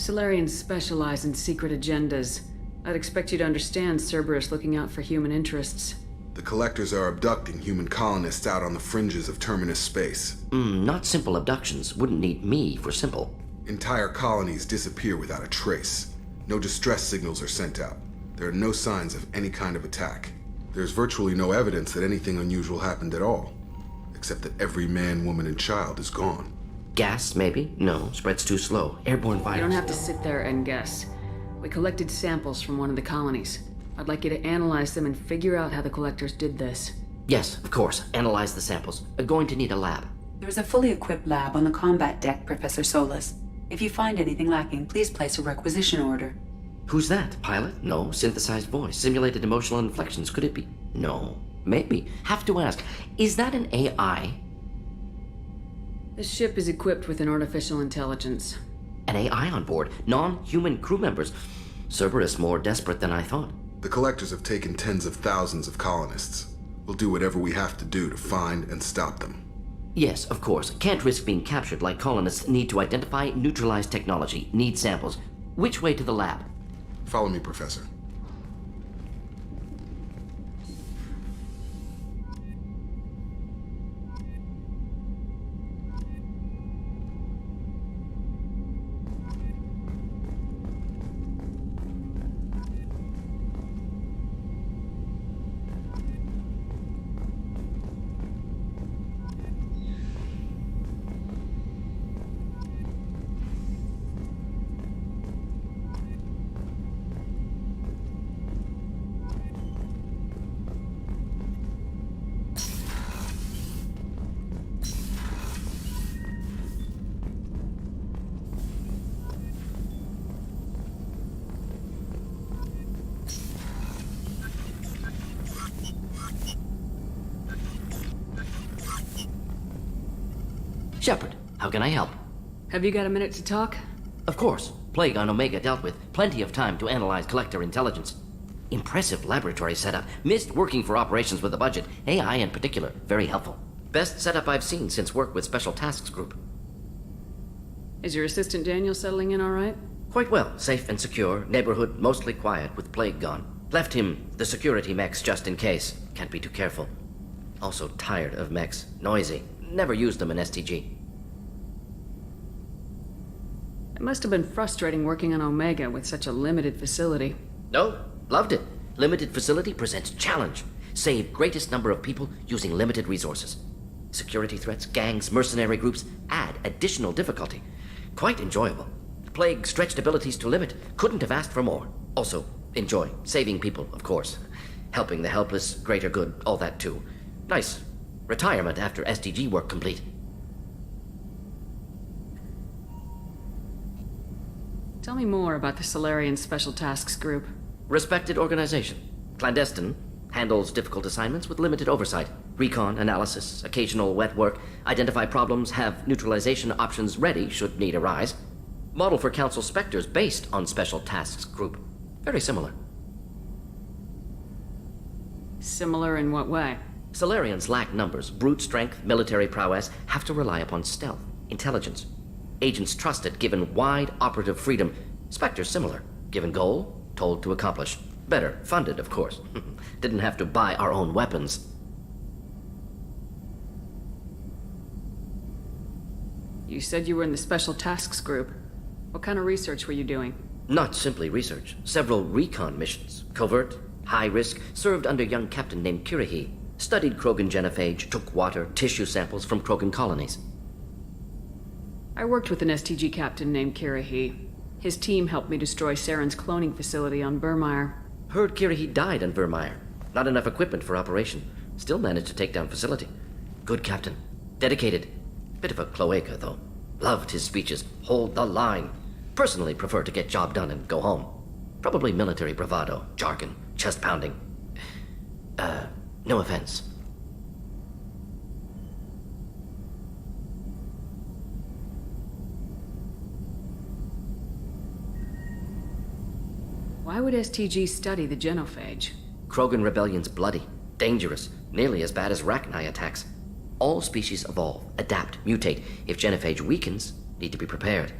Solarians specialize in secret agendas. I'd expect you to understand Cerberus looking out for human interests. The Collectors are abducting human colonists out on the fringes of Terminus space. Not simple abductions. Wouldn't need me for simple. Entire colonies disappear without a trace. No distress signals are sent out. There are no signs of any kind of attack. There's virtually no evidence that anything unusual happened at all, except that every man, woman, and child is gone. Gas, maybe? No, spreads too slow. Airborne virus. You don't have to sit there and guess. We collected samples from one of the colonies. I'd like you to analyze them and figure out how the Collectors did this. Yes, of course. Analyze the samples. Going to need a lab. There's a fully equipped lab on the combat deck, Professor Solis. If you find anything lacking, please place a requisition order. Who's that? Pilot? No. Synthesized voice. Simulated emotional inflections. Could it be? No. Maybe. Have to ask. Is that an AI? This ship is equipped with an artificial intelligence. An AI on board? Non-human crew members? Cerberus more desperate than I thought. The Collectors have taken tens of thousands of colonists. We'll do whatever we have to do to find and stop them. Yes, of course. Can't risk being captured like colonists need to identify, neutralize technology, need samples. Which way to the lab? Follow me, Professor. Shepard, how can I help? Have you got a minute to talk? Of course. Plague on Omega dealt with. Plenty of time to analyze Collector intelligence. Impressive laboratory setup. Missed working for operations with a budget. AI in particular. Very helpful. Best setup I've seen since work with Special Tasks Group. Is your assistant Daniel settling in all right? Quite well. Safe and secure. Neighborhood mostly quiet with Plague gone. Left him the security mechs just in case. Can't be too careful. Also tired of mechs. Noisy. Never used them in STG. It must have been frustrating working on Omega with such a limited facility. No, loved it. Limited facility presents challenge. Save greatest number of people using limited resources. Security threats, gangs, mercenary groups add additional difficulty. Quite enjoyable. Plague stretched abilities to limit. Couldn't have asked for more. Also, enjoy. Saving people, of course. Helping the helpless, greater good, all that too. Nice. Retirement after STG work complete. Tell me more about the Solarian Special Tasks Group. Respected organization. Clandestine. Handles difficult assignments with limited oversight. Recon, analysis, occasional wet work. Identify problems, have neutralization options ready should need arise. Model for Council Spectres based on Special Tasks Group. Very similar. Similar in what way? Solarians lack numbers, brute strength, military prowess, have to rely upon stealth, intelligence. Agents trusted, given wide operative freedom. Spectres similar, given goal, told to accomplish. Better, funded, of course. Didn't have to buy our own weapons. You said you were in the Special Tasks Group. What kind of research were you doing? Not simply research. Several recon missions. Covert, high risk, served under young captain named Kirahi. Studied Krogan genophage, took water, tissue samples from Krogan colonies. I worked with an STG captain named Kirahi. His team helped me destroy Saren's cloning facility on Burmire. Heard Kirahi died on Vermeer. Not enough equipment for operation. Still managed to take down facility. Good captain. Dedicated. Bit of a cloaca, though. Loved his speeches. Hold the line. Personally prefer to get job done and go home. Probably military bravado, jargon, chest pounding. No offense. Why would STG study the genophage? Krogan rebellion's bloody, dangerous, nearly as bad as Rachni attacks. All species evolve, adapt, mutate. If genophage weakens, need to be prepared.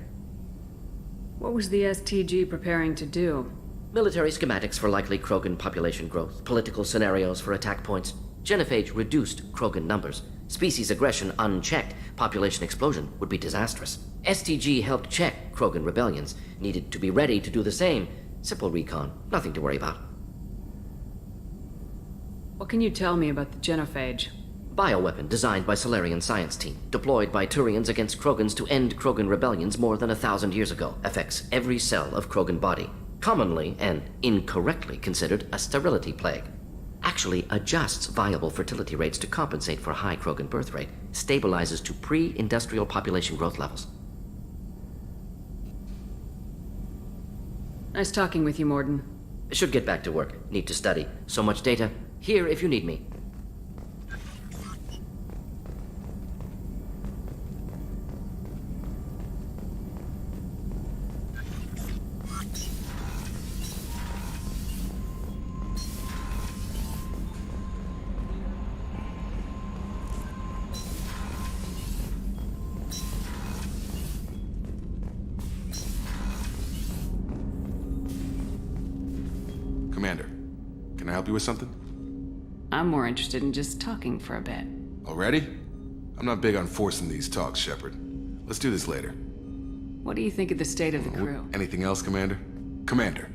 What was the STG preparing to do? Military schematics for likely Krogan population growth, political scenarios for attack points. Genophage reduced Krogan numbers. Species aggression unchecked, population explosion would be disastrous. STG helped check Krogan rebellions, needed to be ready to do the same. Simple recon, nothing to worry about. What can you tell me about the genophage? Bioweapon designed by Solarian science team, deployed by Turians against Krogans to end Krogan rebellions more than 1,000 years ago. Affects every cell of Krogan body. Commonly and incorrectly considered a sterility plague. Actually adjusts viable fertility rates to compensate for a high Krogan birth rate. Stabilizes to pre-industrial population growth levels. Nice talking with you, Morden. Should get back to work. Need to study. So much data. Here if you need me. Commander, can I help you with something? I'm more interested in just talking for a bit. Already? I'm not big on forcing these talks, Shepard. Let's do this later. What do you think of the state of the crew? Anything else, Commander? Commander.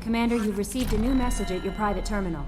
Commander, you've received a new message at your private terminal.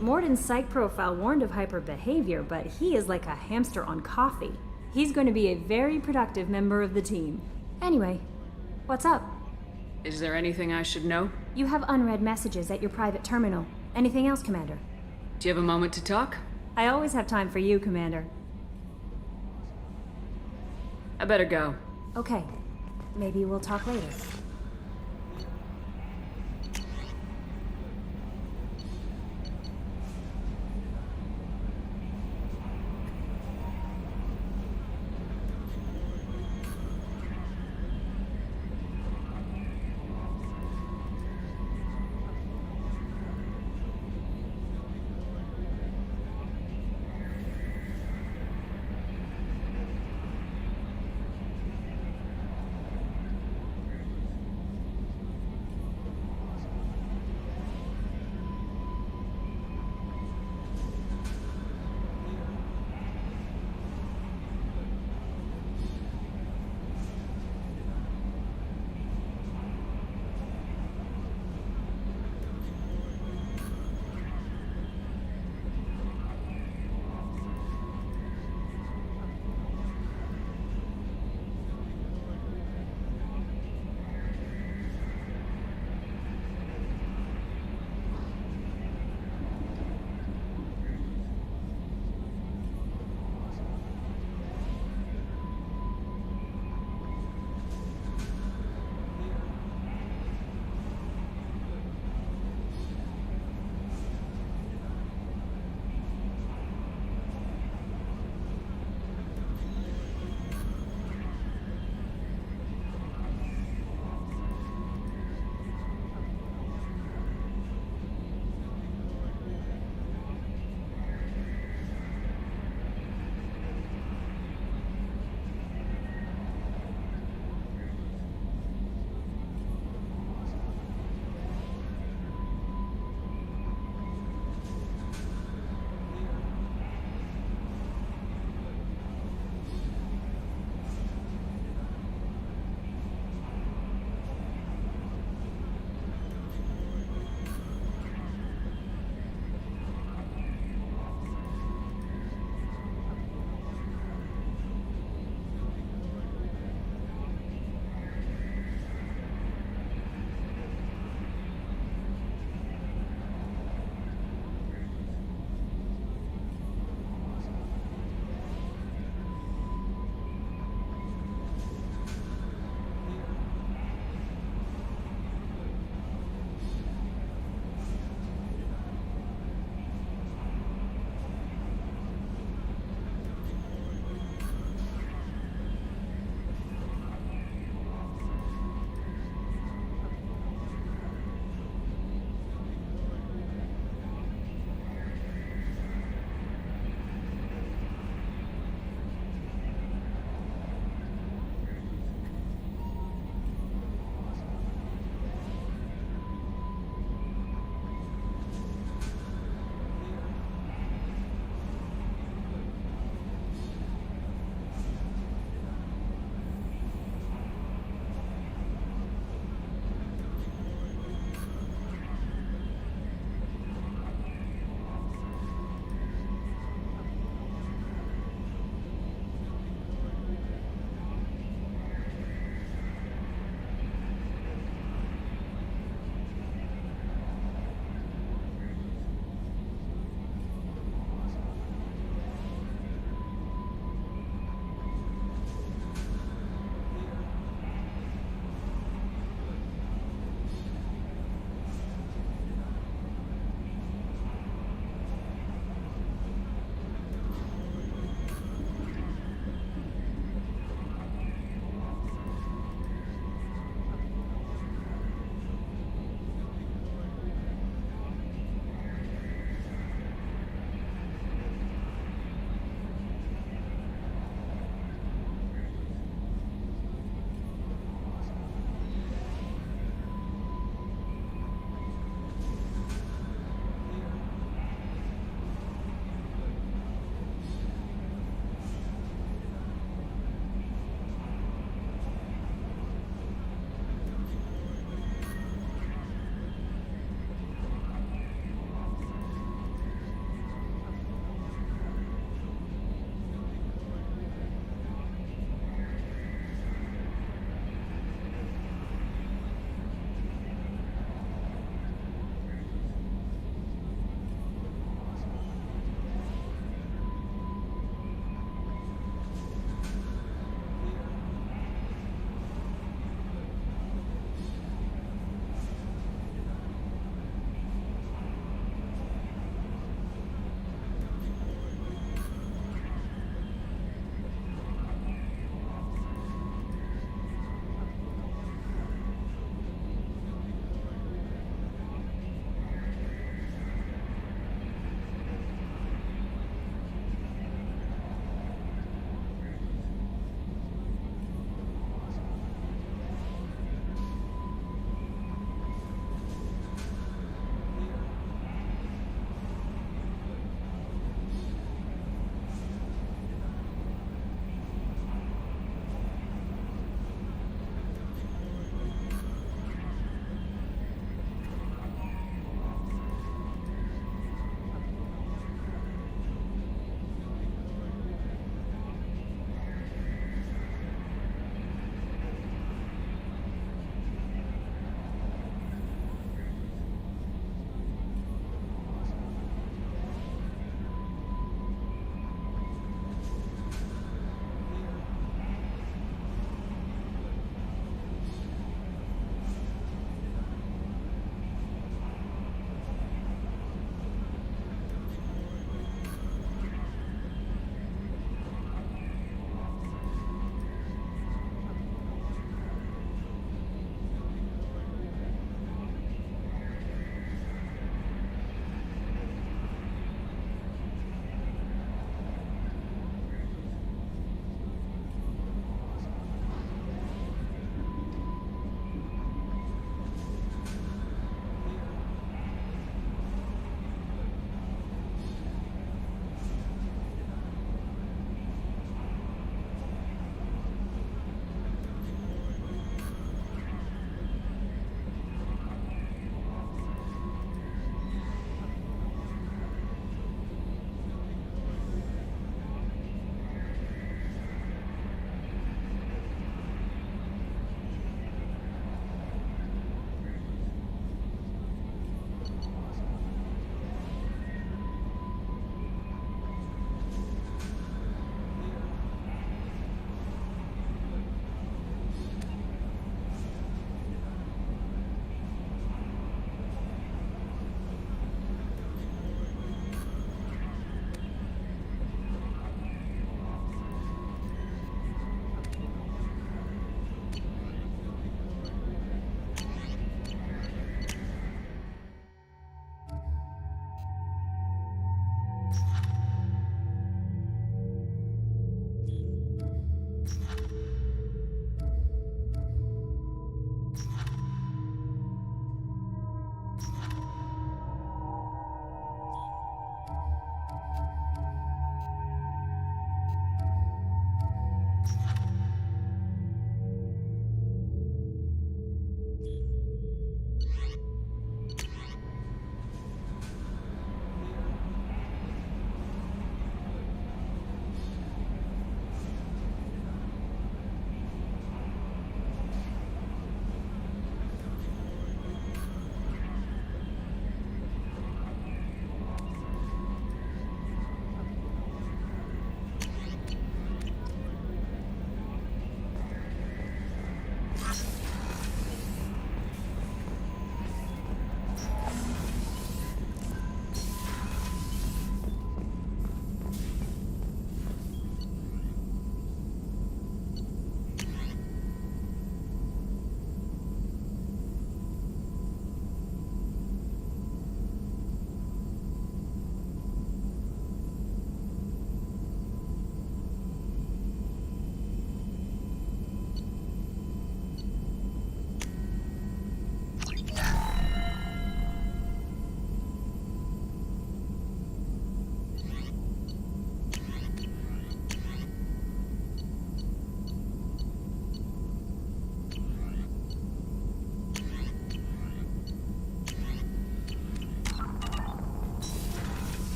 Morden's psych profile warned of hyper behavior, but he is like a hamster on coffee. He's going to be a very productive member of the team. Anyway, what's up? Is there anything I should know? You have unread messages at your private terminal. Anything else, Commander? Do you have a moment to talk? I always have time for you, Commander. I better go. Okay. Maybe we'll talk later.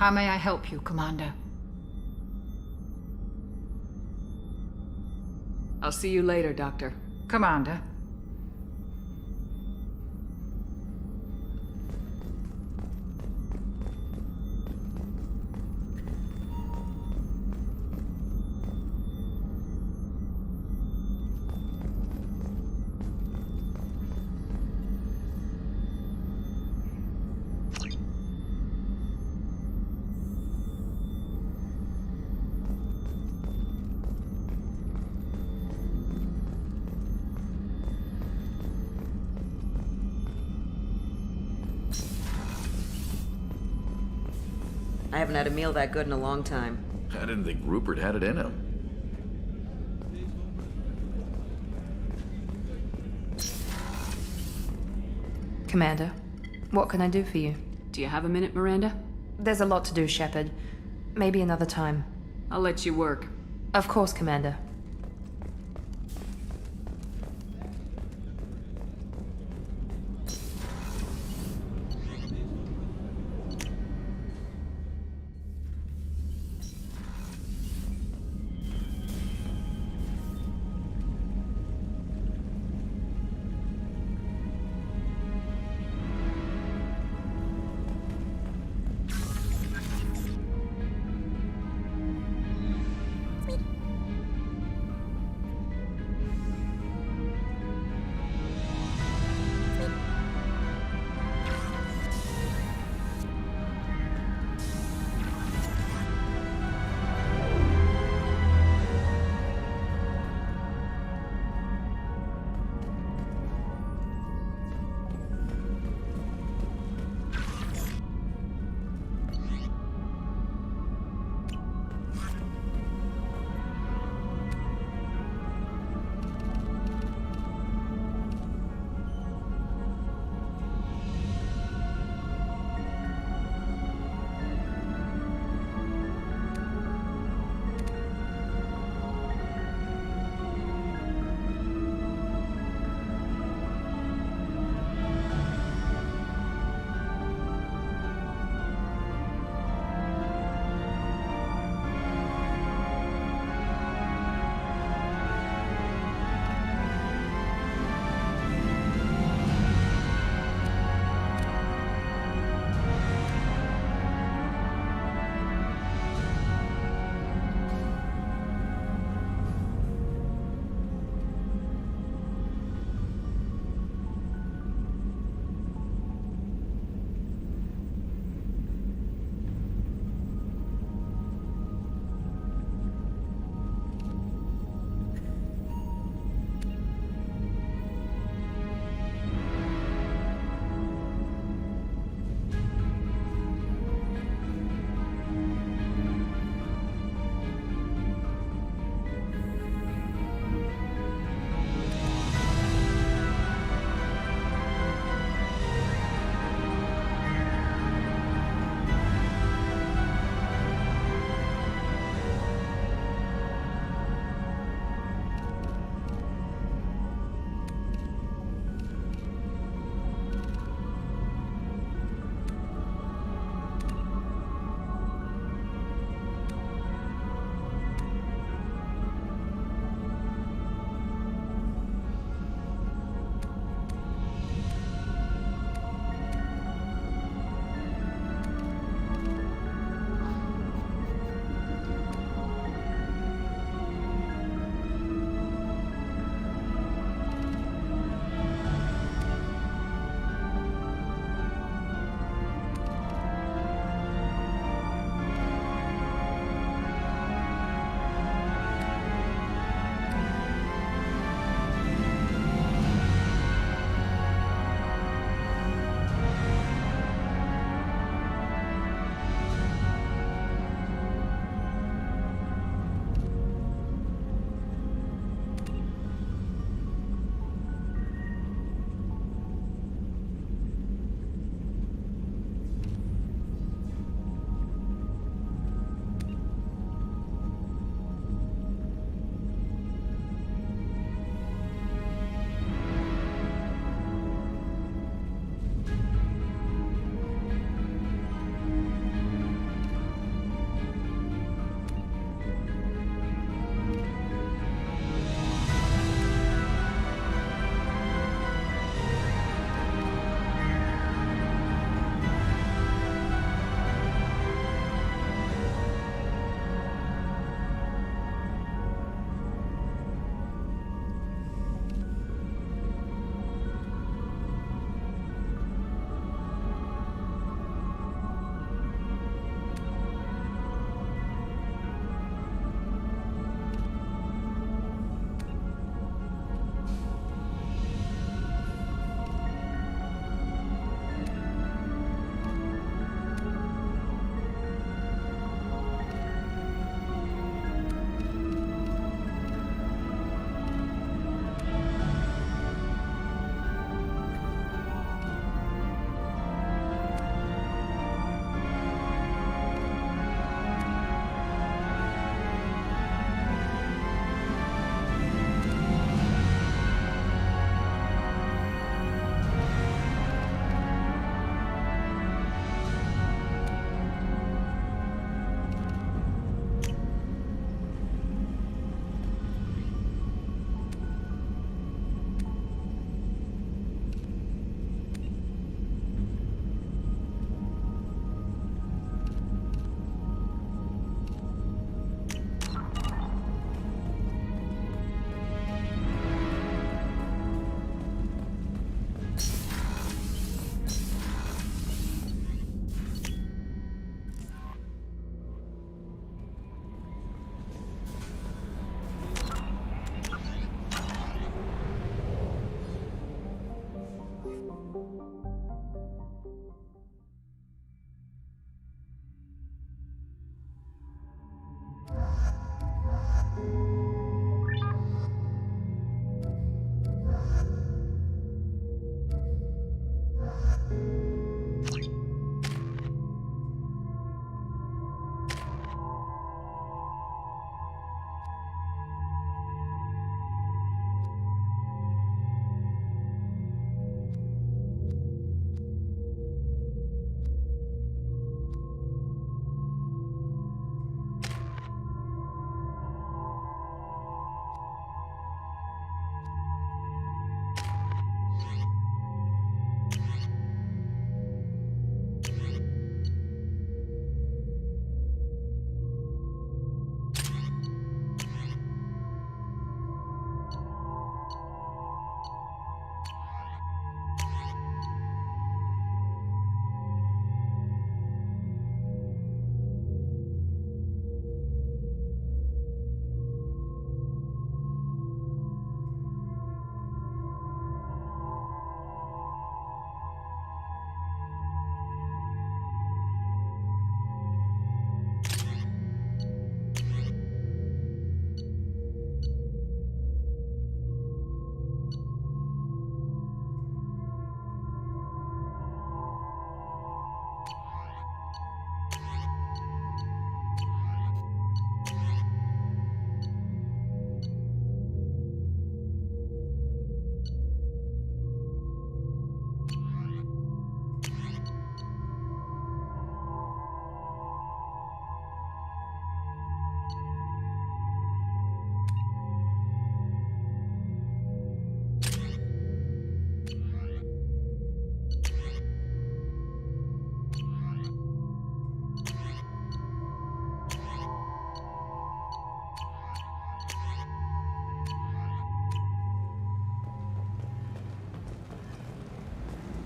How may I help you, Commander? I'll see you later, Doctor. Commander. I haven't had a meal that good in a long time. I didn't think Rupert had it in him. Commander, what can I do for you? Do you have a minute, Miranda? There's a lot to do, Shepard. Maybe another time. I'll let you work. Of course, Commander.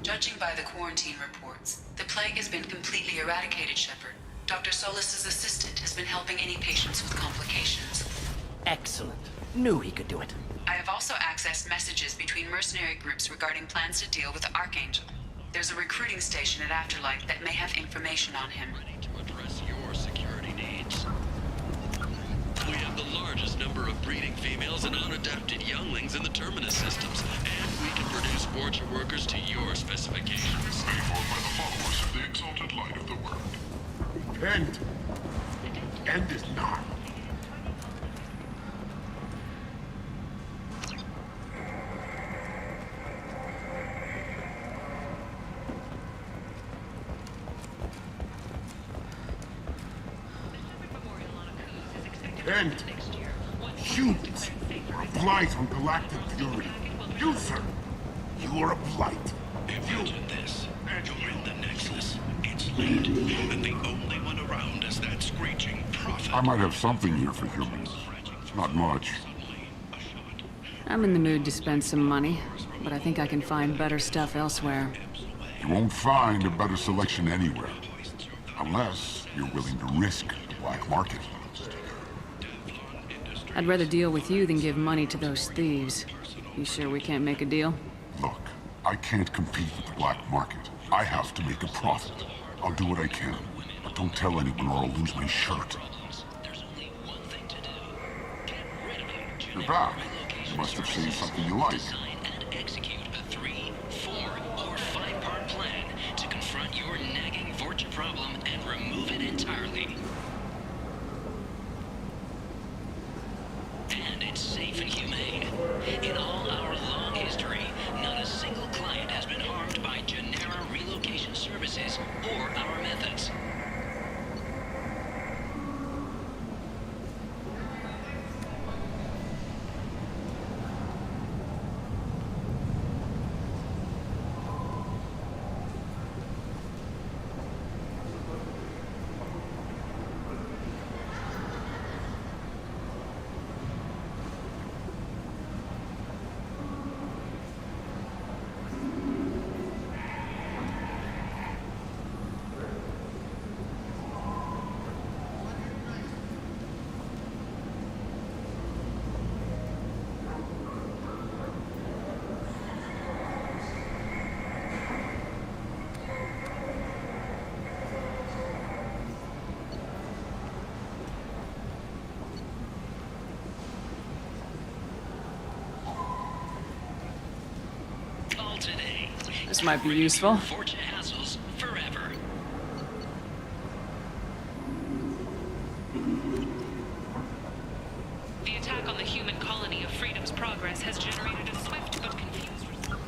Judging by the quarantine reports, the plague has been completely eradicated, Shepard. Dr. Solis's assistant has been helping any patients with complications. Excellent. Knew he could do it. I have also accessed messages between mercenary groups regarding plans to deal with the Archangel. There's a recruiting station at Afterlight that may have information on him. To address your security needs. We have the largest number of breeding females and unadapted younglings in the Terminus systems, and we can produce Borgia workers to your specifications. Paid for by the followers of the exalted light of the world. End. End is not. End. Humans are a blight on galactic purity. You, sir, you are a blight. Imagine this. You're in the Nexus. It's late, and the only one around is that screeching prophet. I might have something here for humans. Not much. I'm in the mood to spend some money, but I think I can find better stuff elsewhere. You won't find a better selection anywhere. Unless you're willing to risk the black market. I'd rather deal with you than give money to those thieves. You sure we can't make a deal? Look, I can't compete with the black market. I have to make a profit. I'll do what I can, but don't tell anyone or I'll lose my shirt. You're back. You must have seen something you like. And execute a 3, 4, or 5-part plan to confront your nagging Vorcha problem and remove it entirely. And it's safe and humane. In all our long history, not a single client has been harmed by Genera relocation services or our methods. Today. This might be useful. Vorcha hassles forever. The attack on the human colony of Freedom's Progress has generated a swift but confused response.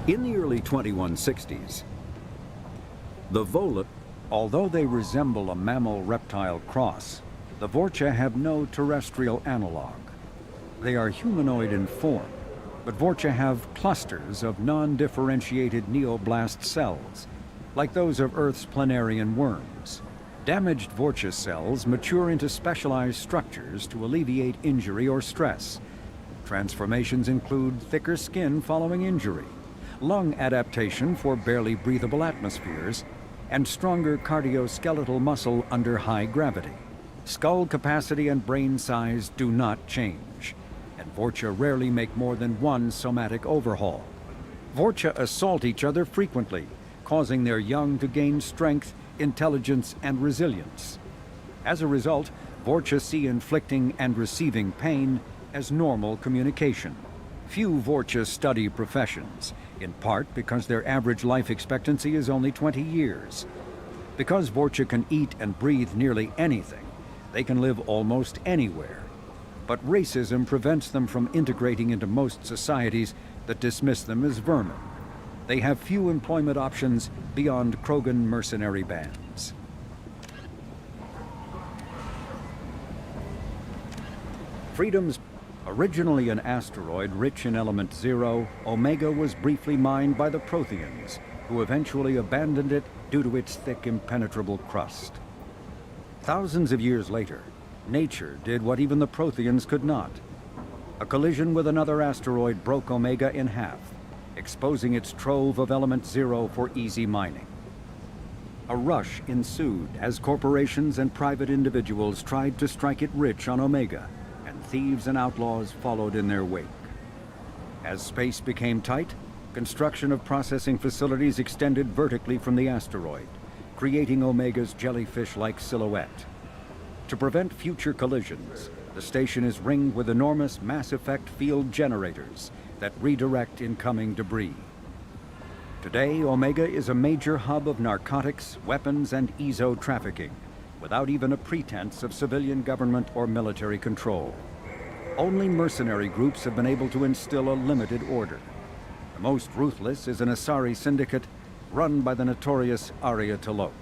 In the early 2160s, the Vola, although they resemble a mammal-reptile cross, the Vorcha have no terrestrial analog. They are humanoid in form, but Vorcha have clusters of non-differentiated neoblast cells, like those of Earth's planarian worms. Damaged Vorcha cells mature into specialized structures to alleviate injury or stress. Transformations include thicker skin following injury, lung adaptation for barely breathable atmospheres, and stronger cardioskeletal muscle under high gravity. Skull capacity and brain size do not change, and Vorcha rarely make more than one somatic overhaul. Vorcha assault each other frequently, causing their young to gain strength, intelligence, and resilience. As a result, Vorcha see inflicting and receiving pain as normal communication. Few Vorcha study professions, in part because their average life expectancy is only 20 years. Because Vorcha can eat and breathe nearly anything, they can live almost anywhere. But racism prevents them from integrating into most societies that dismiss them as vermin. They have few employment options beyond Krogan mercenary bands. Freedom's originally an asteroid rich in element 0, Omega was briefly mined by the Protheans, who eventually abandoned it due to its thick, impenetrable crust. Thousands of years later, nature did what even the Protheans could not. A collision with another asteroid broke Omega in half, exposing its trove of element 0 for easy mining. A rush ensued as corporations and private individuals tried to strike it rich on Omega, and thieves and outlaws followed in their wake. As space became tight, construction of processing facilities extended vertically from the asteroid, creating Omega's jellyfish-like silhouette. To prevent future collisions, the station is ringed with enormous mass-effect field generators that redirect incoming debris. Today, Omega is a major hub of narcotics, weapons, and EZO trafficking, without even a pretense of civilian government or military control. Only mercenary groups have been able to instill a limited order. The most ruthless is an Asari syndicate run by the notorious Arya T'Loak.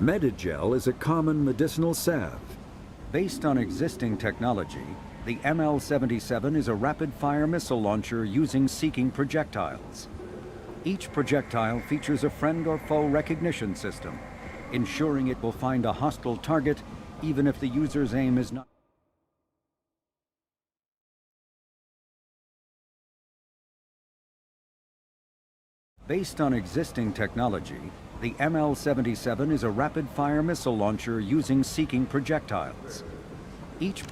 Medigel is a common medicinal salve. Based on existing technology, the ML-77 is a rapid-fire missile launcher using seeking projectiles. Each projectile features a friend or foe recognition system, ensuring it will find a hostile target even if the user's aim is not. Based on existing technology, the ML-77 is a rapid-fire missile launcher using seeking projectiles. Each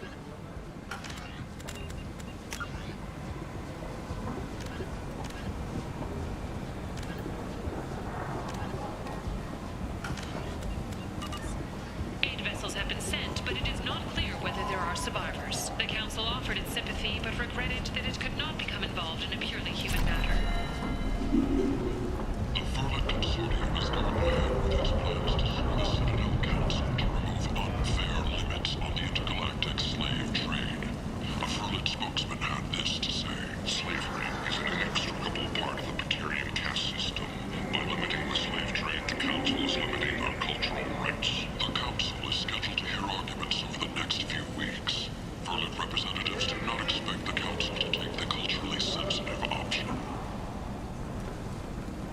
survivors. The Council offered its sympathy, but regretted that it could not become involved in a purely human matter. The Verlet Consortium is going ahead with its plans to sue the Citadel Council to remove unfair limits on the intergalactic slave trade. A Verlet spokesman had this to say: slavery is an inextricable part of the Batarian caste system. By limiting the slave trade, the Council is limiting our cultural rights. The Council is scheduled to hear arguments over the next few weeks. Verlet representatives do not expect the Council to take the culturally sensitive option.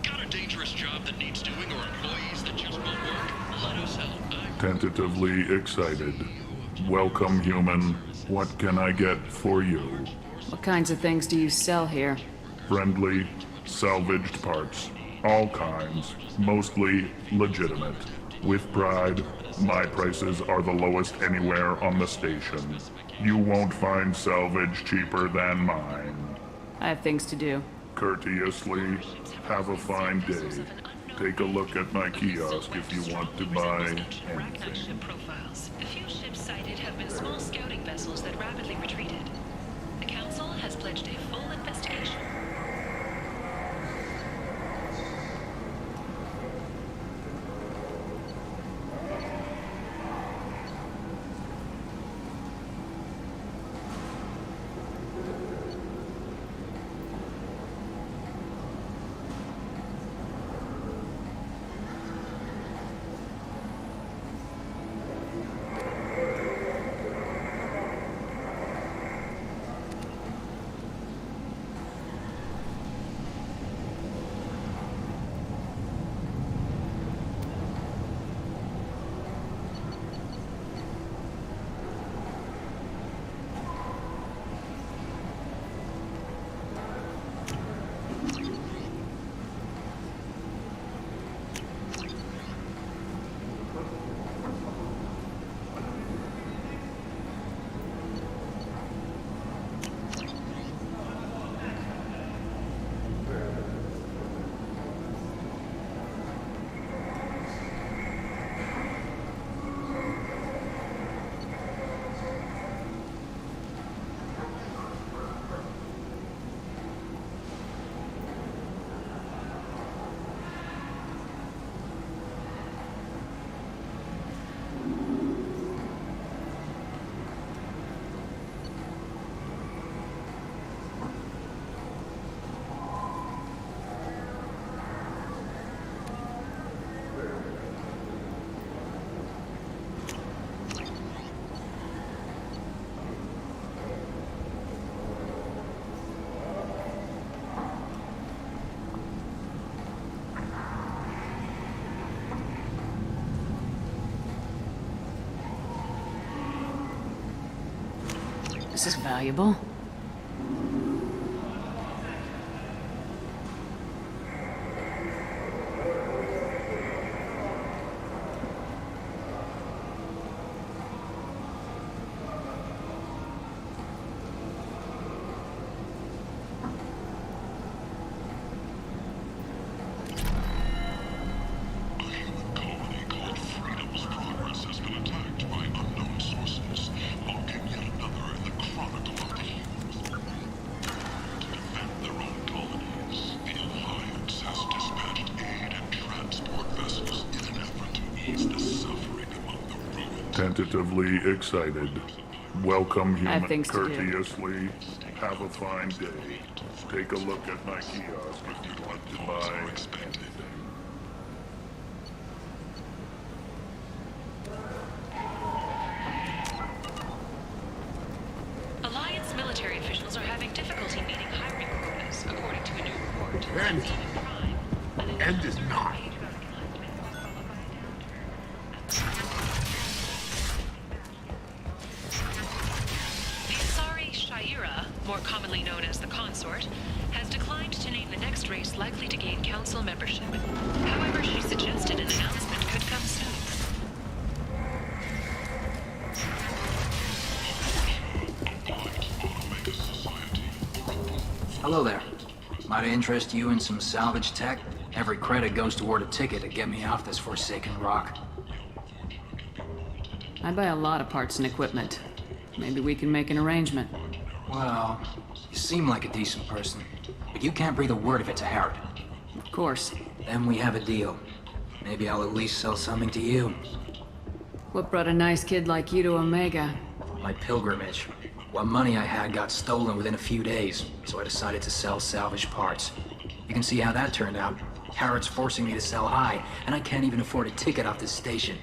Got a dangerous job that needs doing or employees that just won't work? Let us help. Tentatively excited. Welcome, human. What can I get for you? What kinds of things do you sell here? Friendly, salvaged parts. All kinds. Mostly legitimate. With pride, my prices are the lowest anywhere on the station. You won't find salvage cheaper than mine. I have things to do. Courteously, have a fine day. Take a look at my kiosk if you want to buy anything. Profiles. The few ships sighted have been small scouting vessels that rapidly retreated. The Council has pledged a full investigation. This is valuable. Tentatively excited. Welcome, I have human, things to do. courteously. Have a fine day. Take a look at my kiosk if you want to buy anything. Alliance military officials are having difficulty meeting hiring quotas, according to a new report. End is not. The Asari Shaira, more commonly known as the Consort, has declined to name the next race likely to gain council membership. However, she suggested an announcement could come soon. Hello there. Might I interest you in some salvage tech? Every credit goes toward a ticket to get me off this forsaken rock. I buy a lot of parts and equipment. Maybe we can make an arrangement. Well, you seem like a decent person, but you can't breathe a word of it to Harrod. Of course. Then we have a deal. Maybe I'll at least sell something to you. What brought a nice kid like you to Omega? My pilgrimage. What money I had got stolen within a few days, so I decided to sell salvage parts. You can see how that turned out. Harrod's forcing me to sell high, and I can't even afford a ticket off this station.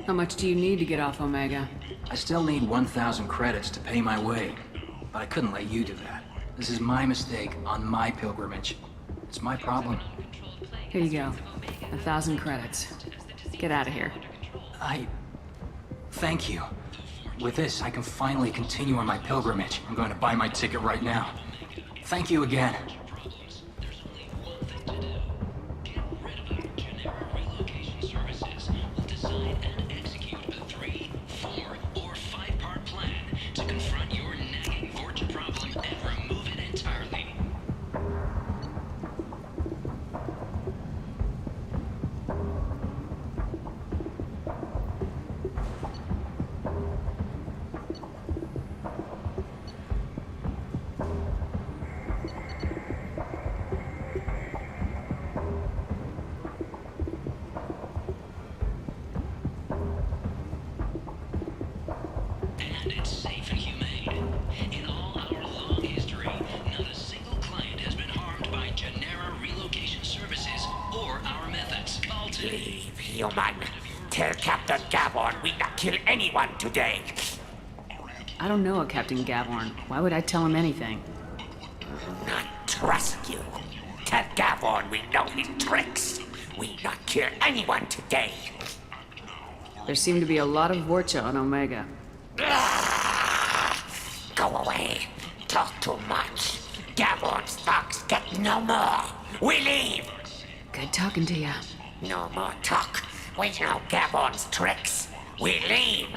How much do you need to get off Omega? I still need 1,000 credits to pay my way, but I couldn't let you do that. This is my mistake on my pilgrimage. It's my problem. Here you go. 1,000 credits. Get out of here. Thank you. With this, I can finally continue on my pilgrimage. I'm going to buy my ticket right now. Thank you again. Human. Tell Captain Gavorn we not kill anyone today. I don't know a Captain Gavorn. Why would I tell him anything? Not trust you. Tell Gavorn we know his tricks. We not kill anyone today. There seem to be a lot of Vorcha on Omega. Go away. Talk too much. Gavorn's thugs get no more. We leave. Good talking to ya. No more talk. We know Gavorn's tricks. We leave.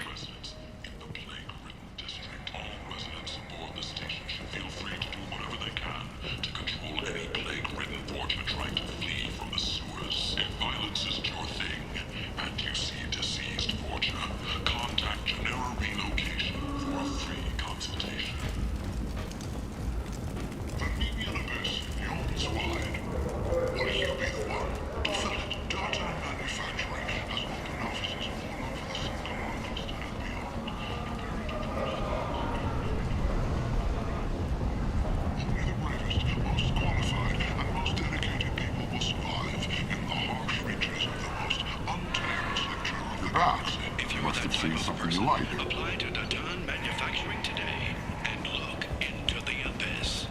If you want that final person, apply to Datan Manufacturing today and look into the abyss.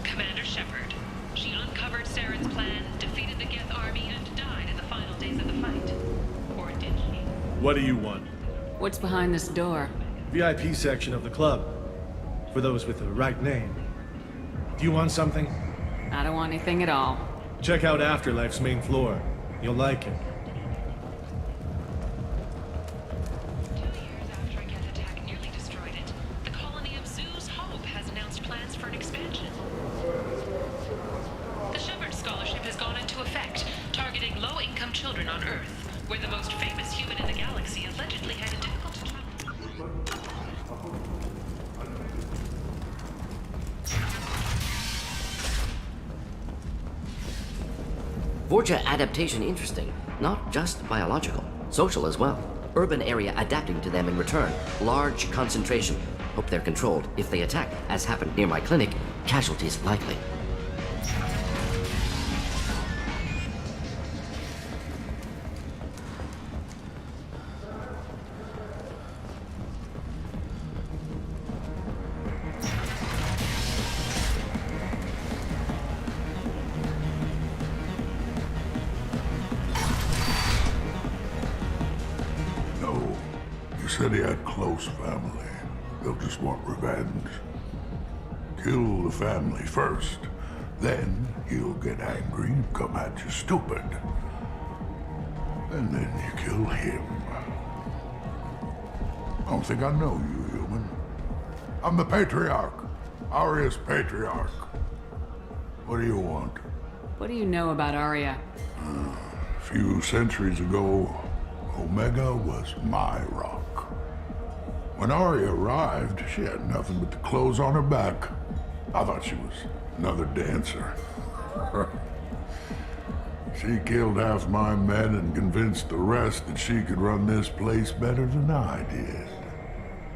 Commander Shepard. She uncovered Saren's plan, defeated the Geth army, and died in the final days of the fight. Or did she? What do you want? What's behind this door? VIP section of the club. For those with the right name. Do you want something? I don't want anything at all. Check out Afterlife's main floor. You'll like it. 2 years after a Geth attack nearly destroyed it, the colony of Zeus Hope has announced plans for an expansion. The Shepard Scholarship has gone into effect, targeting low-income children on Earth, where the most famous human in the galaxy allegedly had a difficult childhood. Vorcha adaptation interesting, not just biological, social as well. Urban area adapting to them in return. Large concentration. Hope they're controlled. If they attack, as happened near my clinic, casualties likely. Said he had close family. They'll just want revenge. Kill the family first. Then he'll get angry and come at you stupid. And then you kill him. I don't think I know you, human. I'm the Patriarch. Aria's Patriarch. What do you want? What do you know about Aria? A few centuries ago, Omega was my rock. When Aria arrived, she had nothing but the clothes on her back. I thought she was another dancer. She killed half my men and convinced the rest that she could run this place better than I did.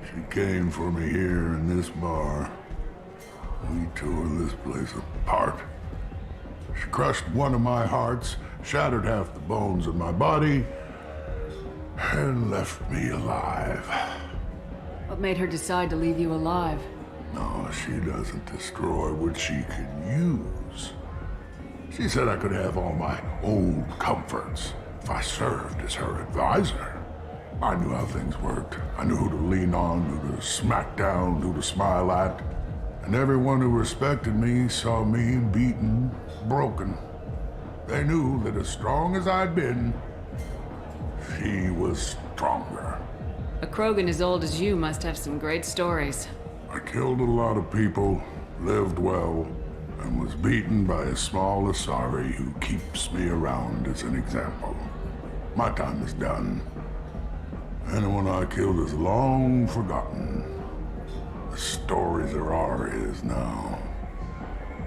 She came for me here in this bar. We tore this place apart. She crushed one of my hearts, shattered half the bones in my body, and left me alive. What made her decide to leave you alive? No, she doesn't destroy what she can use. She said I could have all my old comforts if I served as her advisor. I knew how things worked. I knew who to lean on, who to smack down, who to smile at. And everyone who respected me saw me beaten, broken. They knew that as strong as I'd been, she was stronger. A Krogan as old as you must have some great stories. I killed a lot of people, lived well, and was beaten by a small Asari who keeps me around as an example. My time is done. Anyone I killed is long forgotten. The stories are Aria's now.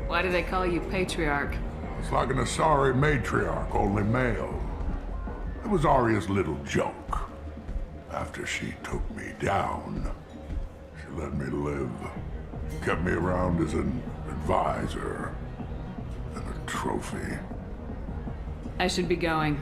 Why do they call you Patriarch? It's like an Asari matriarch, only male. It was Aria's little joke. After she took me down, she let me live. Kept me around as an advisor and a trophy. I should be going.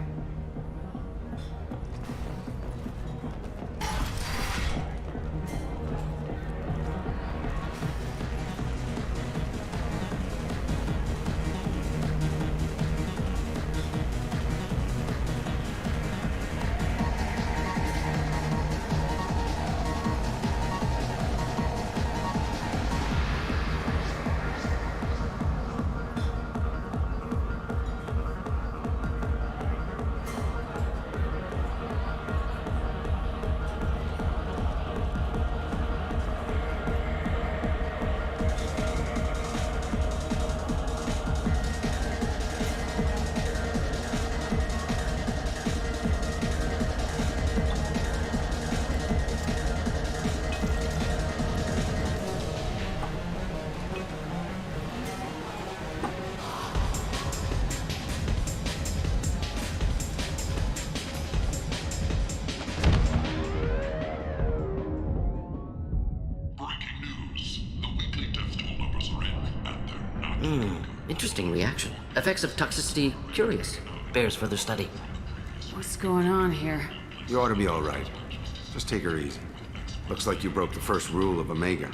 Interesting reaction. Effects of toxicity, curious. Bears further study. What's going on here? You ought to be all right. Just take her easy. Looks like you broke the first rule of Omega.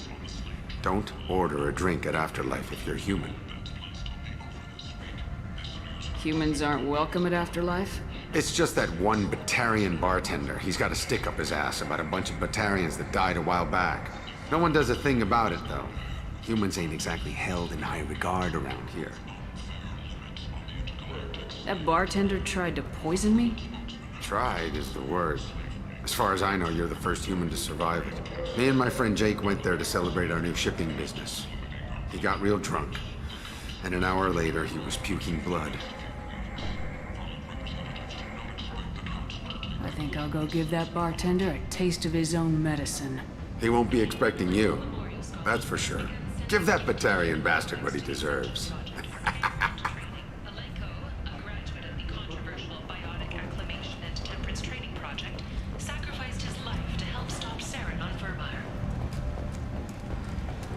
Don't order a drink at Afterlife if you're human. Humans aren't welcome at Afterlife? It's just that one Batarian bartender. He's got a stick up his ass about a bunch of Batarians that died a while back. No one does a thing about it, though. Humans ain't exactly held in high regard around here. That bartender tried to poison me? Tried is the word. As far as I know, you're the first human to survive it. Me and my friend Jake went there to celebrate our new shipping business. He got real drunk, and an hour later he was puking blood. I think I'll go give that bartender a taste of his own medicine. He won't be expecting you, that's for sure. Give that Batarian bastard what he deserves. Alenko, a graduate of the controversial Biotic Acclimation and Temperance Training Project, sacrificed his life to help stop Saren on Vermeer.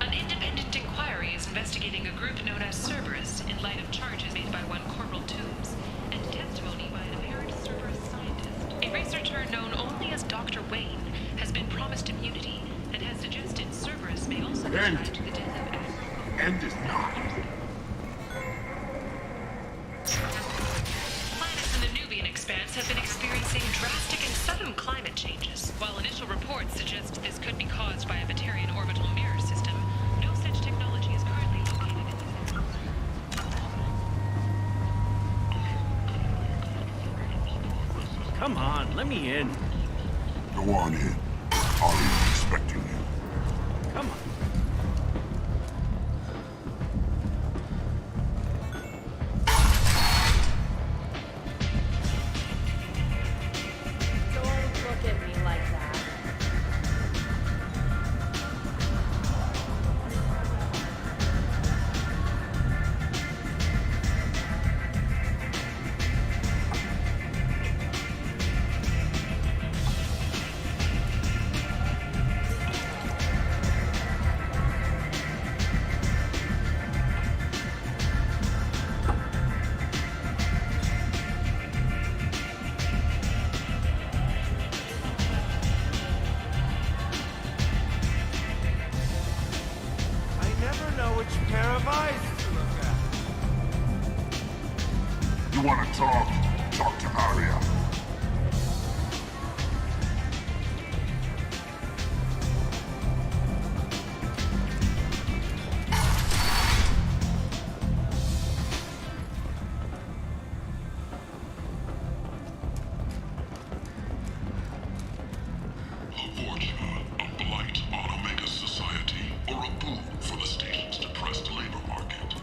An independent inquiry is investigating a group known as Cerberus in light of charges made by one Corporal Toombs and testimony by an apparent Cerberus scientist. A researcher known only as Dr. Wayne has been promised immunity and has suggested Cerberus may also be tied to the death of End is not. Planets in the Nubian expanse have been experiencing drastic and sudden climate changes. While initial reports suggest this could be caused by a Batarian orbital mirror system, no such technology is currently located in the system. Come on, let me in. Go on in. I'll be expecting you. Come on. Don't look at me like that. I never know which pair of eyes to look at. You want to talk? Talk to Arya. Lavorgia, a blight on Omega society, or a boon for the station's depressed labor market.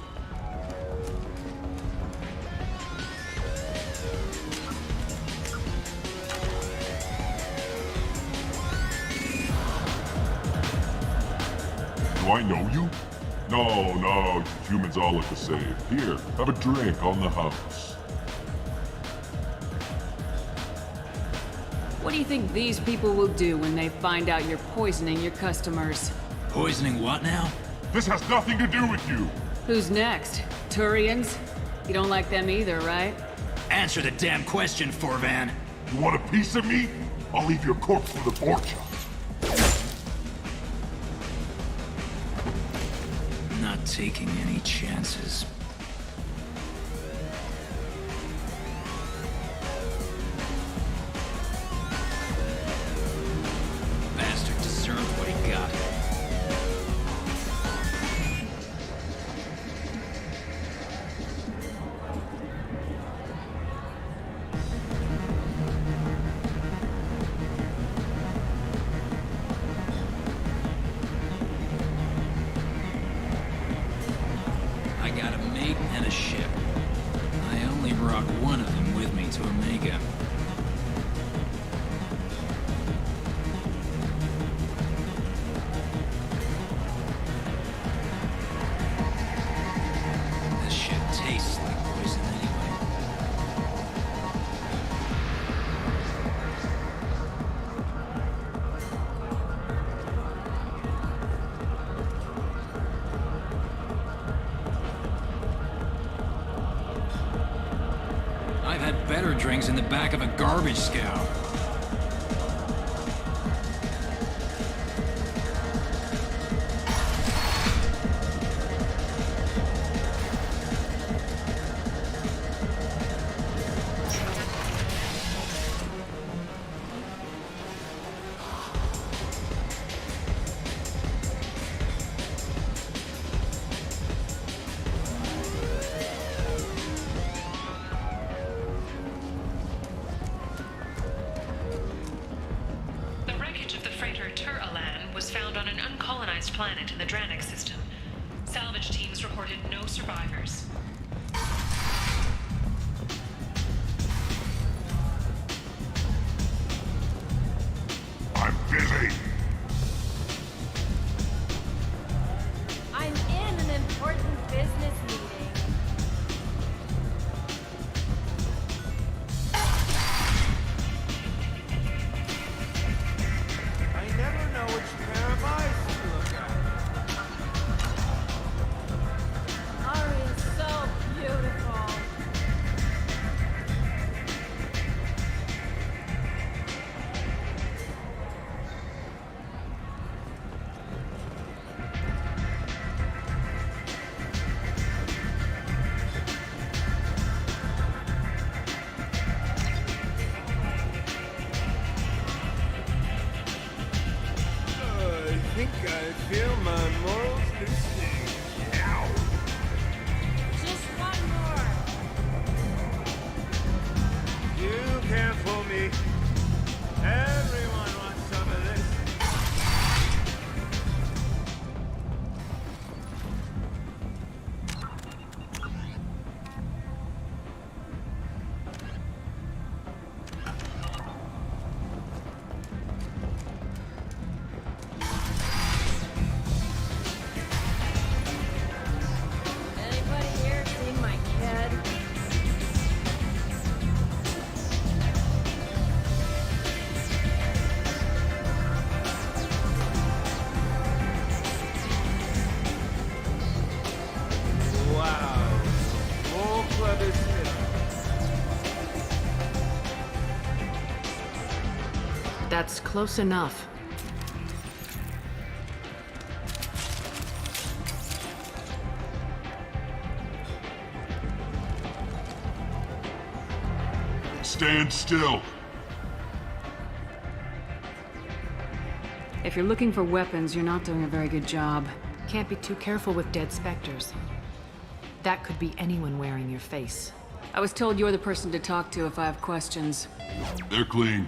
Do I know you? No, humans all look the same. Here, have a drink on the house. What do you think these people will do when they find out you're poisoning your customers? Poisoning what now? This has nothing to do with you! Who's next? Turians? You don't like them either, right? Answer the damn question, Forvan. You want a piece of me? I'll leave your corpse for the Vorcha. Not taking any chances. Bastard deserved what he got. I got a mate and a ship. I only brought one of them with me to Omega. This shit tastes like poison anyway. I've had better drinks in the back of a garbage scow. colonized planet in the Dranik system. Salvage teams reported no survivors. I'm busy. I'm in an important business meeting. I never know which pair of eyes to look at. Ari is so beautiful. I think I feel my morals loosening. Ow! Just one more. You can't fool me. Everyone wants some of this. Anybody here seen my kid? Wow. Whole club is hit. That's close enough. Stand still. If you're looking for weapons, you're not doing a very good job. Can't be too careful with dead specters. That could be anyone wearing your face. I was told you're the person to talk to if I have questions. They're clean.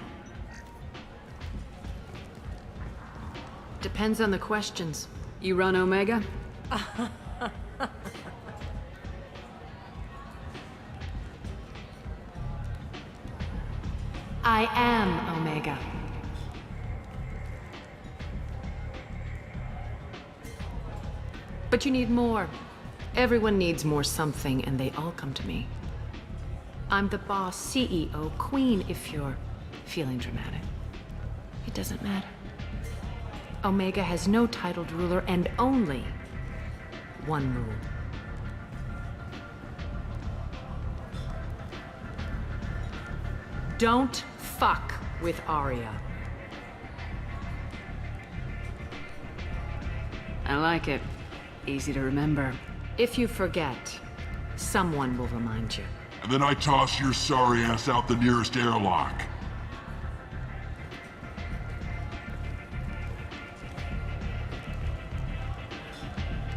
Depends on the questions. You run Omega? I am Omega. But you need more. Everyone needs more something, and they all come to me. I'm the boss, CEO, queen, if you're feeling dramatic. It doesn't matter. Omega has no titled ruler and only one rule. Don't fuck with Arya. I like it. Easy to remember. If you forget, someone will remind you. And then I toss your sorry ass out the nearest airlock.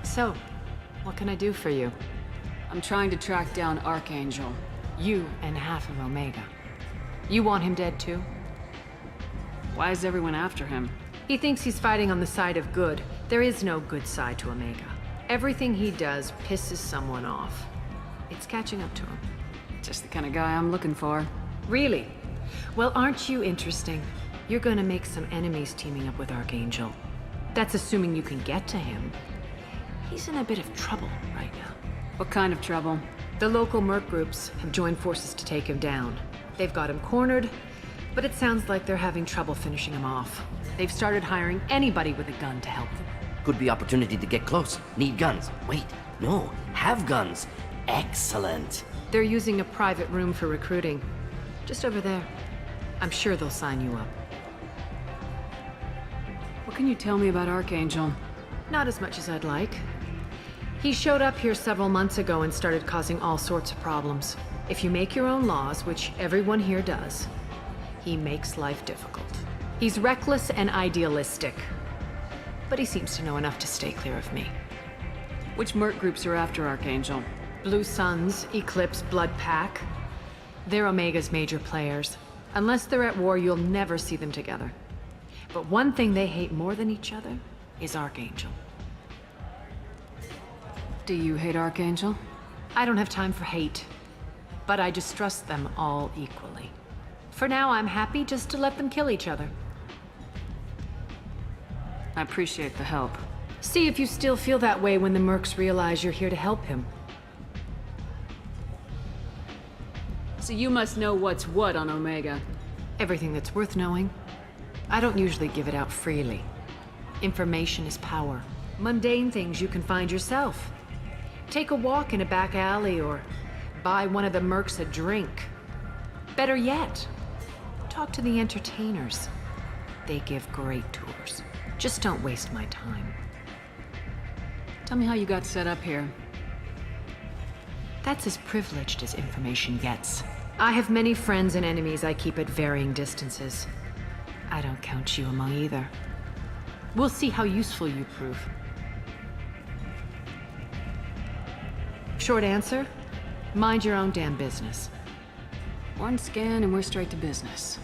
So, what can I do for you? I'm trying to track down Archangel. You and half of Omega. You want him dead too? Why is everyone after him? He thinks he's fighting on the side of good. There is no good side to Omega. Everything he does pisses someone off. It's catching up to him. Just the kind of guy I'm looking for. Really? Well, aren't you interesting? You're gonna make some enemies teaming up with Archangel. That's assuming you can get to him. He's in a bit of trouble right now. What kind of trouble? The local merc groups have joined forces to take him down. They've got him cornered, but it sounds like they're having trouble finishing him off. They've started hiring anybody with a gun to help them. Could be opportunity to get close. Need guns. Wait, no, have guns. Excellent. They're using a private room for recruiting. Just over there. I'm sure they'll sign you up. What can you tell me about Archangel? Not as much as I'd like. He showed up here several months ago and started causing all sorts of problems. If you make your own laws, which everyone here does, he makes life difficult. He's reckless and idealistic. But he seems to know enough to stay clear of me. Which merc groups are after Archangel? Blue Suns, Eclipse, Blood Pack. They're Omega's major players. Unless they're at war, you'll never see them together. But one thing they hate more than each other is Archangel. Do you hate Archangel? I don't have time for hate, but I distrust them all equally. For now, I'm happy just to let them kill each other. I appreciate the help. See if you still feel that way when the Mercs realize you're here to help him. So you must know what's what on Omega. Everything that's worth knowing. I don't usually give it out freely. Information is power. Mundane things you can find yourself. Take a walk in a back alley or buy one of the Mercs a drink. Better yet, talk to the entertainers. They give great tours. Just don't waste my time. Tell me how you got set up here. That's as privileged as information gets. I have many friends and enemies I keep at varying distances. I don't count you among either. We'll see how useful you prove. Short answer? Mind your own damn business. One scan and we're straight to business.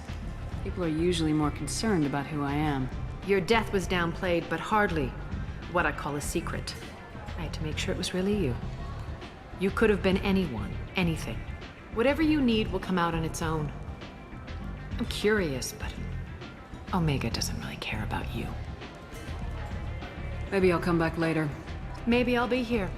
People are usually more concerned about who I am. Your death was downplayed, but hardly what I call a secret. I had to make sure it was really you. You could have been anyone, anything. Whatever you need will come out on its own. I'm curious, but Omega doesn't really care about you. Maybe I'll come back later. Maybe I'll be here.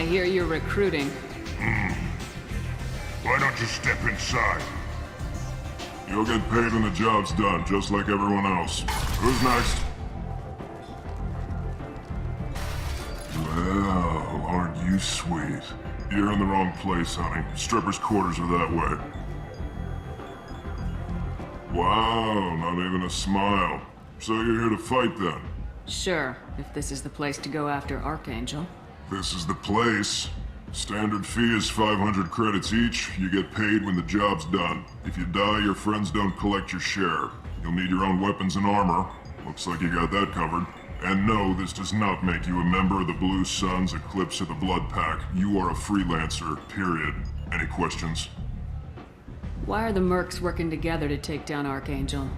I hear you're recruiting. Why don't you step inside? You'll get paid when the job's done, just like everyone else. Who's next? Well, aren't you sweet? You're in the wrong place, honey. Strippers' quarters are that way. Wow, not even a smile. So you're here to fight then? Sure, if this is the place to go after Archangel. This is the place. Standard fee is 500 credits each. You get paid when the job's done. If you die, your friends don't collect your share. You'll need your own weapons and armor. Looks like you got that covered. And no, this does not make you a member of the Blue Suns, Eclipse, or the Blood Pack. You are a freelancer, period. Any questions? Why are the Mercs working together to take down Archangel?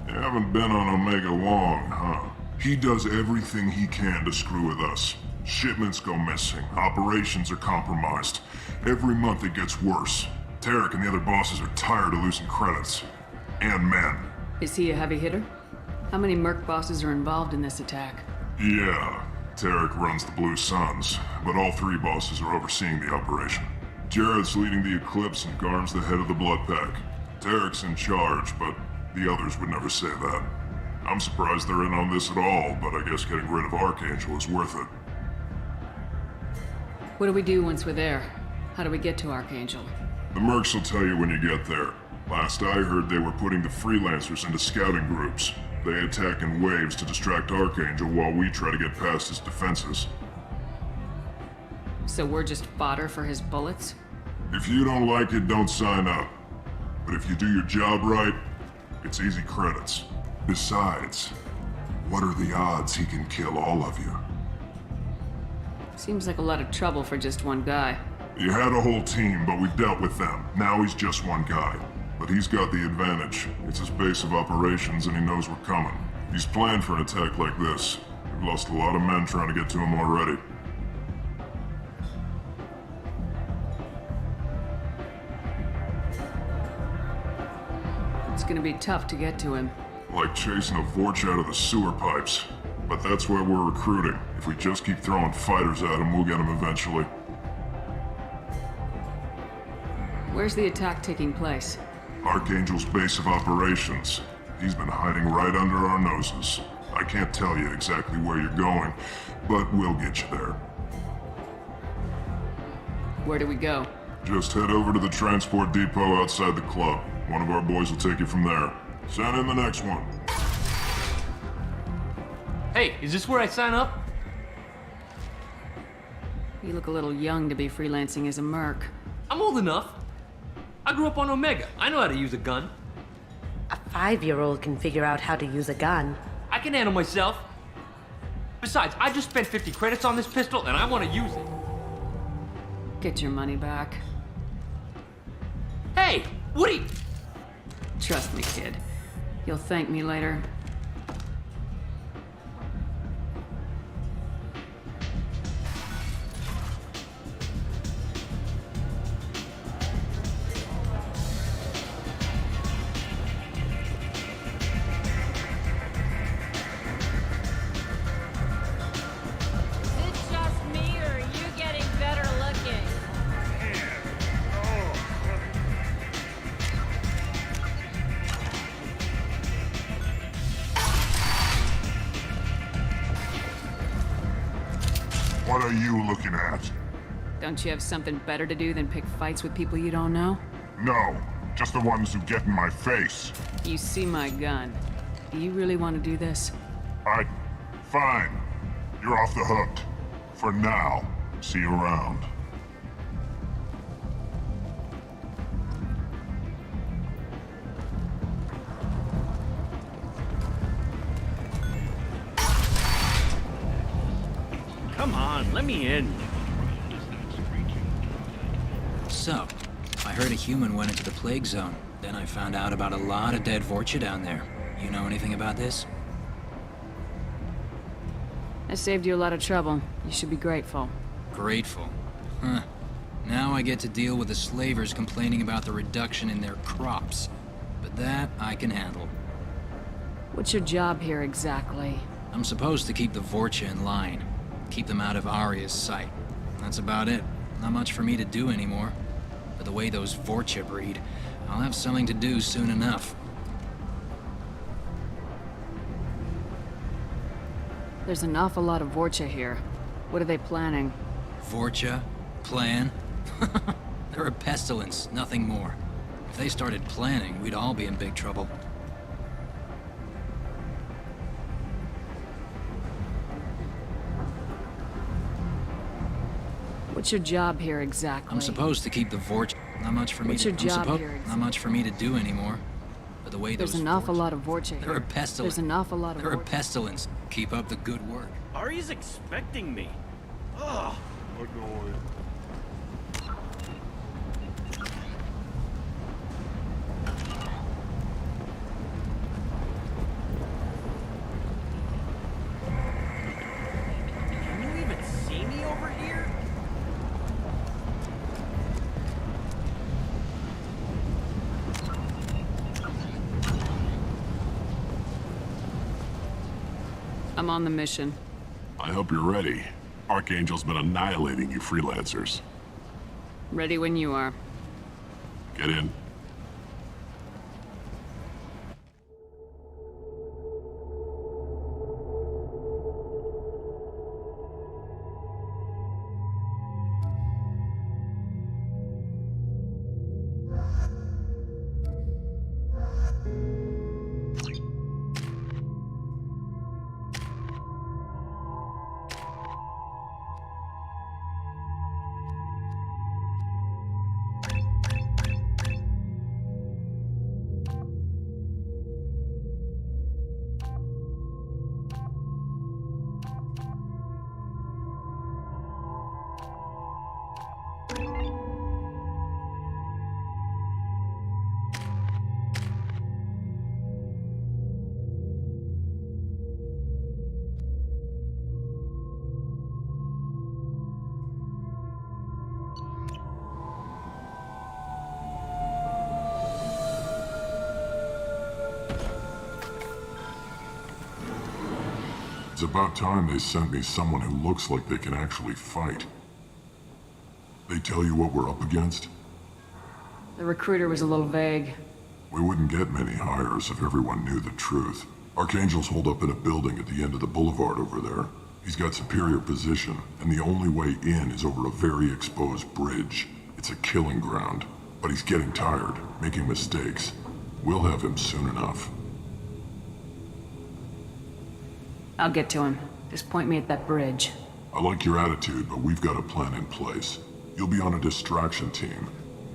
You haven't been on Omega long, huh? He does everything he can to screw with us. Shipments go missing, operations are compromised. Every month it gets worse. Tarek and the other bosses are tired of losing credits. And men. Is he a heavy hitter? How many Merc bosses are involved in this attack? Yeah, Tarek runs the Blue Suns, but all three bosses are overseeing the operation. Jared's leading the Eclipse and Garm's the head of the Blood Pack. Tarek's in charge, but the others would never say that. I'm surprised they're in on this at all, but I guess getting rid of Archangel is worth it. What do we do once we're there? How do we get to Archangel? The Mercs will tell you when you get there. Last I heard, they were putting the freelancers into scouting groups. They attack in waves to distract Archangel while we try to get past his defenses. So we're just fodder for his bullets? If you don't like it, don't sign up. But if you do your job right, it's easy credits. Besides, what are the odds he can kill all of you? Seems like a lot of trouble for just one guy. You had a whole team, but we dealt with them. Now he's just one guy. But he's got the advantage. It's his base of operations and he knows we're coming. He's planned for an attack like this. We've lost a lot of men trying to get to him already. It's gonna be tough to get to him. Like chasing a Vorch out of the sewer pipes. But that's why we're recruiting. If we just keep throwing fighters at him, we'll get him eventually. Where's the attack taking place? Archangel's base of operations. He's been hiding right under our noses. I can't tell you exactly where you're going, but we'll get you there. Where do we go? Just head over to the transport depot outside the club. One of our boys will take you from there. Send in the next one. Hey, is this where I sign up? You look a little young to be freelancing as a merc. I'm old enough. I grew up on Omega. I know how to use a gun. A 5-year-old can figure out how to use a gun. I can handle myself. Besides, I just spent 50 credits on this pistol and I want to use it. Get your money back. Hey, Woody! Trust me, kid. You'll thank me later. What are you looking at? Don't you have something better to do than pick fights with people you don't know? No, just the ones who get in my face. You see my gun. Do you really want to do this? Fine. You're off the hook. For now. See you around. Come on, let me in. So, I heard a human went into the plague zone. Then I found out about a lot of dead Vorcha down there. You know anything about this? I saved you a lot of trouble. You should be grateful. Grateful. Huh. Now I get to deal with the slavers complaining about the reduction in their crops. But that I can handle. What's your job here exactly? I'm supposed to keep the Vorcha in line. Keep them out of Arya's sight. That's about it. Not much for me to do anymore. But the way those Vorcha breed, I'll have something to do soon enough. There's an awful lot of Vorcha here. What are they planning? Vorcha? Plan? They're a pestilence, nothing more. If they started planning, we'd all be in big trouble. What's your job here exactly? I'm supposed to keep the Vorcha. Not much for me. What's your job here exactly? Not much for me to do anymore. But the way There's those an awful lot of Vorcha here. They're a pestilence. There's an awful lot of They're a Vorcha. pestilence. Keep up the good work. Ari's expecting me. Ugh. Annoying. Can you even see me over here? I'm on the mission. I hope you're ready. Archangel's been annihilating you freelancers. Ready when you are. Get in. It's about time they sent me someone who looks like they can actually fight. They tell you what we're up against? The recruiter was a little vague. We wouldn't get many hires if everyone knew the truth. Archangel's holed up in a building at the end of the boulevard over there. He's got superior position, and the only way in is over a very exposed bridge. It's a killing ground, but he's getting tired, making mistakes. We'll have him soon enough. I'll get to him. Just point me at that bridge. I like your attitude, but we've got a plan in place. You'll be on a distraction team.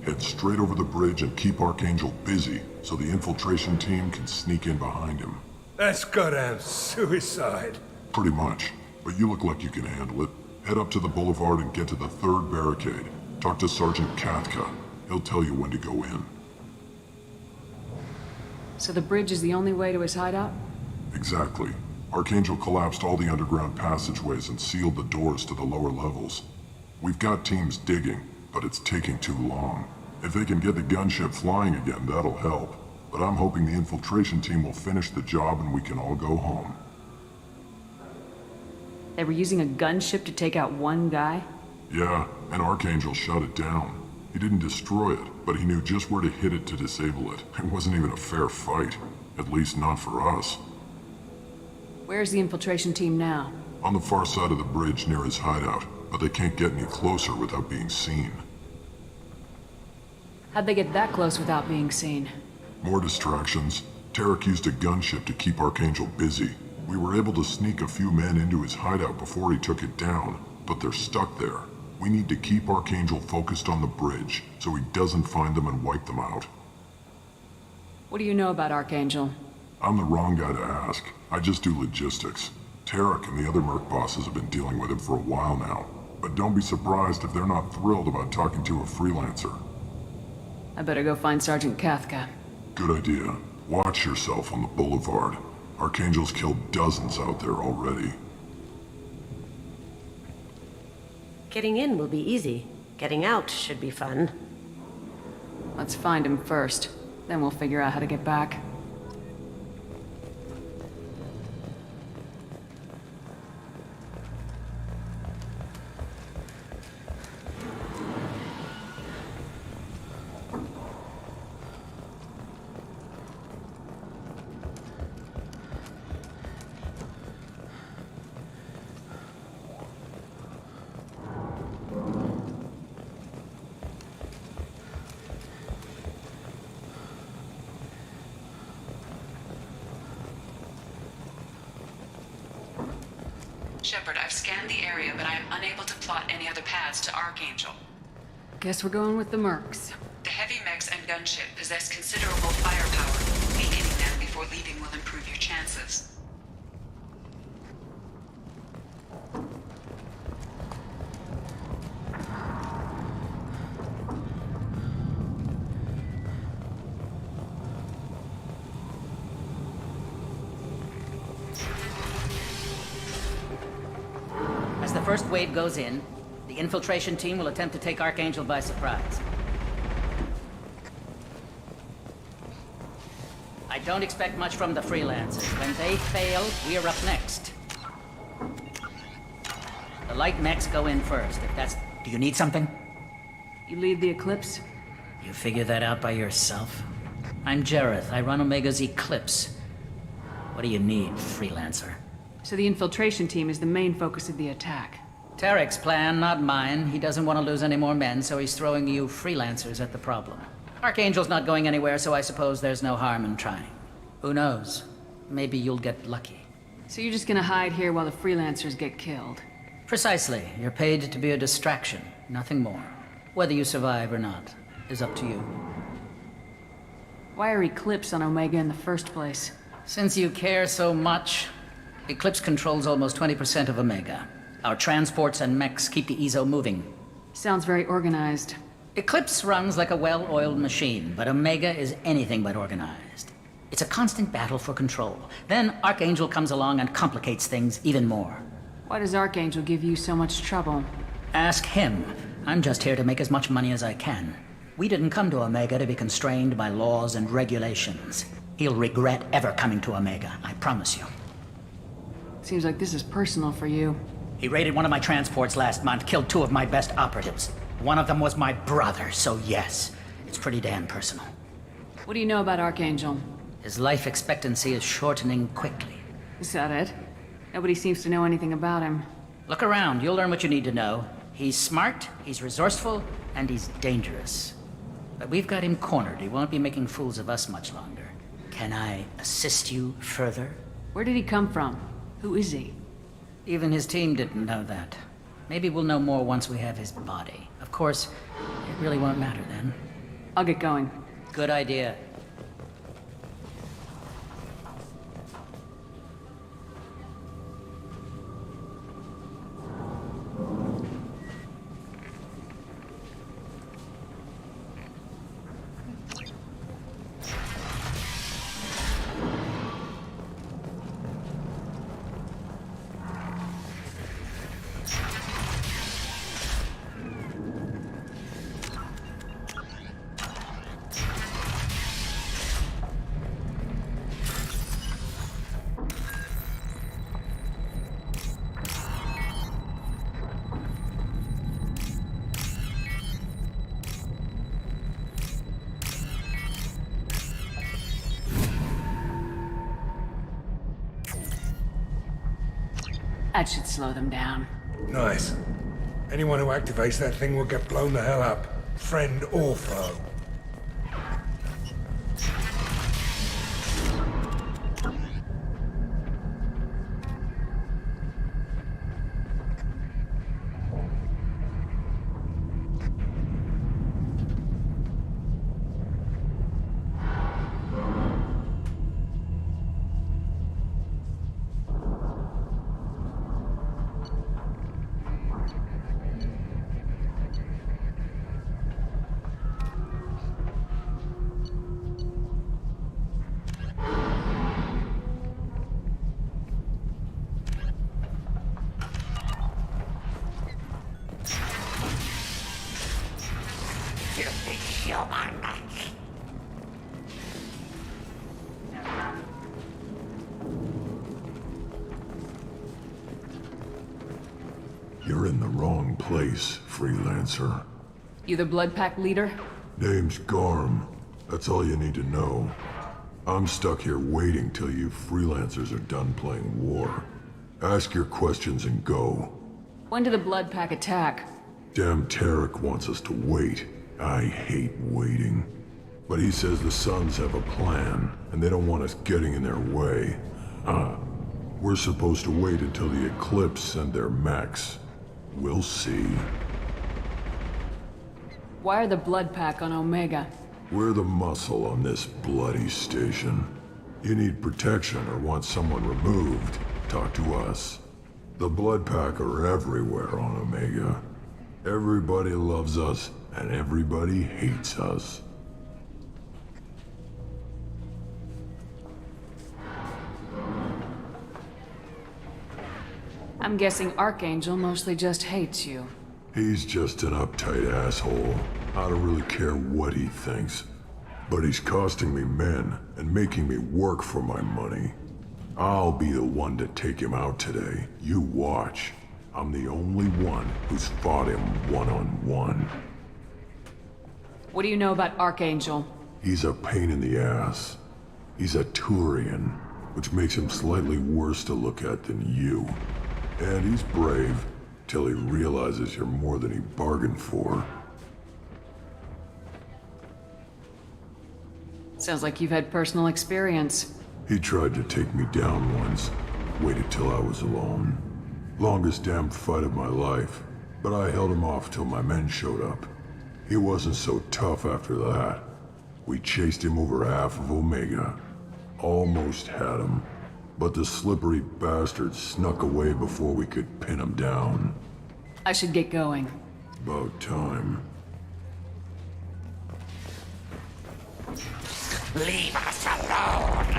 Head straight over the bridge and keep Archangel busy so the infiltration team can sneak in behind him. That's goddamn suicide. Pretty much. But you look like you can handle it. Head up to the boulevard and get to the 3rd barricade. Talk to Sergeant Katka. He'll tell you when to go in. So the bridge is the only way to his hideout? Exactly. Archangel collapsed all the underground passageways and sealed the doors to the lower levels. We've got teams digging, but it's taking too long. If they can get the gunship flying again, that'll help. But I'm hoping the infiltration team will finish the job and we can all go home. They were using a gunship to take out one guy? Yeah, and Archangel shut it down. He didn't destroy it, but he knew just where to hit it to disable it. It wasn't even a fair fight. At least not for us. Where's the infiltration team now? On the far side of the bridge near his hideout, but they can't get any closer without being seen. How'd they get that close without being seen? More distractions. Tarek used a gunship to keep Archangel busy. We were able to sneak a few men into his hideout before he took it down, but they're stuck there. We need to keep Archangel focused on the bridge, so he doesn't find them and wipe them out. What do you know about Archangel? I'm the wrong guy to ask. I just do logistics. Tarek and the other Merc bosses have been dealing with him for a while now. But don't be surprised if they're not thrilled about talking to a freelancer. I better go find Sergeant Katka. Good idea. Watch yourself on the boulevard. Archangel's killed dozens out there already. Getting in will be easy. Getting out should be fun. Let's find him first. Then we'll figure out how to get back. Shepard, I've scanned the area, but I am unable to plot any other paths to Archangel. Guess we're going with the Mercs. The heavy mechs and gunship possess considerable firepower. Weakening them before leaving will improve your chances. As the first wave goes in, the infiltration team will attempt to take Archangel by surprise. I don't expect much from the freelancers. When they fail, we're up next. The light mechs go in first, if that's... Do you need something? You lead the Eclipse? You figure that out by yourself? I'm Jareth. I run Omega's Eclipse. What do you need, freelancer? So the infiltration team is the main focus of the attack. Tarek's plan, not mine. He doesn't want to lose any more men, so he's throwing you freelancers at the problem. Archangel's not going anywhere, so I suppose there's no harm in trying. Who knows? Maybe you'll get lucky. So you're just gonna hide here while the freelancers get killed? Precisely. You're paid to be a distraction, nothing more. Whether you survive or not is up to you. Why are Eclipse on Omega in the first place? Since you care so much, Eclipse controls almost 20% of Omega. Our transports and mechs keep the EZO moving. Sounds very organized. Eclipse runs like a well-oiled machine, but Omega is anything but organized. It's a constant battle for control. Then Archangel comes along and complicates things even more. Why does Archangel give you so much trouble? Ask him. I'm just here to make as much money as I can. We didn't come to Omega to be constrained by laws and regulations. He'll regret ever coming to Omega, I promise you. Seems like this is personal for you. He raided one of my transports last month, killed 2 of my best operatives. One of them was my brother, so yes, it's pretty damn personal. What do you know about Archangel? His life expectancy is shortening quickly. Is that it? Nobody seems to know anything about him. Look around, you'll learn what you need to know. He's smart, he's resourceful, and he's dangerous. But we've got him cornered. He won't be making fools of us much longer. Can I assist you further? Where did he come from? Who is he? Even his team didn't know that. Maybe we'll know more once we have his body. Of course, it really won't matter then. I'll get going. Good idea. That should slow them down. Nice. Anyone who activates that thing will get blown the hell up. Friend or foe. You're in the wrong place, freelancer. You the Blood Pack leader? Name's Garm. That's all you need to know. I'm stuck here waiting till you freelancers are done playing war. Ask your questions and go. When did the Blood Pack attack? Damn Tarek wants us to wait. I hate waiting. But he says the Suns have a plan, and they don't want us getting in their way. We're supposed to wait until the Eclipse send their mechs. We'll see. Why are the Blood Pack on Omega? We're the muscle on this bloody station. You need protection or want someone removed, talk to us. The Blood Pack are everywhere on Omega. Everybody loves us, and everybody hates us. I'm guessing Archangel mostly just hates you. He's just an uptight asshole. I don't really care what he thinks. But he's costing me men and making me work for my money. I'll be the one to take him out today. You watch. I'm the only one who's fought him one-on-one. What do you know about Archangel? He's a pain in the ass. He's a Turian, which makes him slightly worse to look at than you. And he's brave, till he realizes you're more than he bargained for. Sounds like you've had personal experience. He tried to take me down once. Waited till I was alone. Longest damn fight of my life. But I held him off till my men showed up. He wasn't so tough after that. We chased him over half of Omega. Almost had him. But the slippery bastard snuck away before we could pin him down. I should get going. About time. Leave us alone!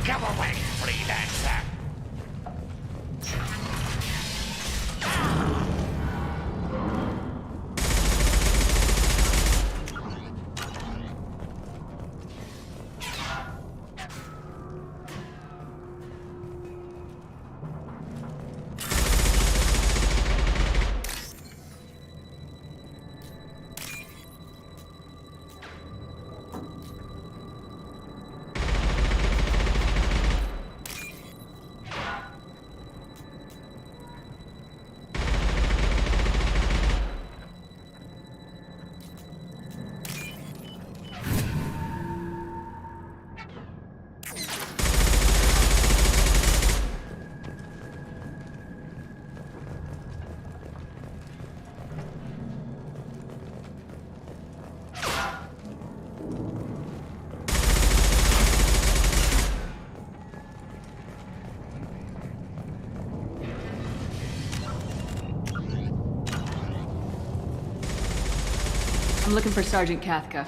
Go away, freelancer! I'm looking for Sergeant Cathca.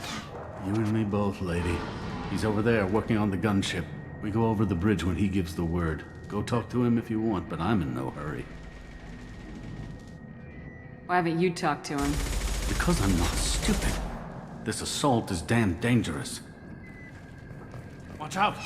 You and me both, lady. He's over there working on the gunship. We go over the bridge when he gives the word. Go talk to him if you want, but I'm in no hurry. Why haven't you talked to him? Because I'm not stupid. This assault is damn dangerous. Watch out!